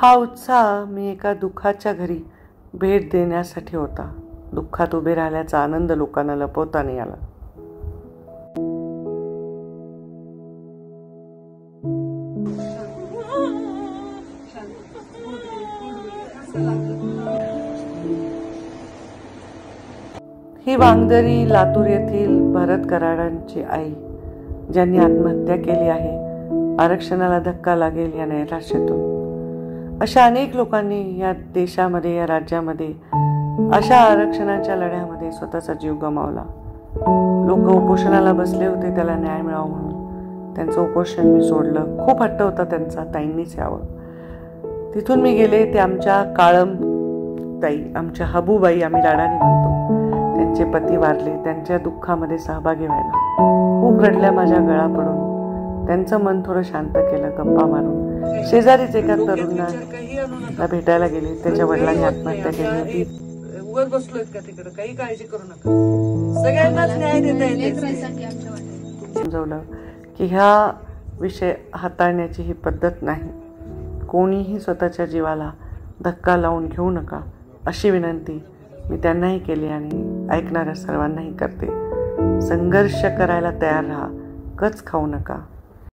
हा उत्साह मी एका दुःखाच्या घरी भेट देण्यासाठी होता. दुःखात उभे राहिल्याचा आनंद लोकांना लपवता नाही आला. ही वांगदरी लातूर येथील भरत कराडांची आई, ज्यांनी आत्महत्या केली आहे. आरक्षणाला धक्का लागेल या नैराश्यातून अशा अनेक लोकांनी या देशामध्ये, या राज्यामध्ये अशा आरक्षणाच्या लढ्यामध्ये स्वतःचा जीव गमावला. लोक उपोषणाला बसले होते त्याला न्याय मिळावा म्हणून. त्यांचं उपोषण मी सोडलं. खूप हट्ट होता त्यांचा, ताईंनीच यावं. तिथून मी गेले ते आमच्या काळम ताई, आमच्या हबूबाई आम्ही लाडाने म्हणतो. त्यांचे पती वारले. त्यांच्या दुःखामध्ये सहभागी व्हायला खूप रडल्या माझ्या गळा पडून. त्यांचं मन थोडं शांत केलं गप्पा मारून. शेजारीच एका तरुणाला भेटायला गेले. त्याच्या वडिलांनी आत्महत्या केली होती. बसलोय का तिकडे, काही काळजी करू नका, सगळ्यांनाच न्याय देता येते. समजवलं की ह्या विषय हाताळण्याची ही पद्धत नाही. कोणीही स्वतःच्या जीवाला धक्का लावून घेऊ नका अशी विनंती मी त्यांनाही केली आणि ऐकणाऱ्या सर्वांनाही करते. संघर्ष करायला तयार राहा, कच खाऊ नका.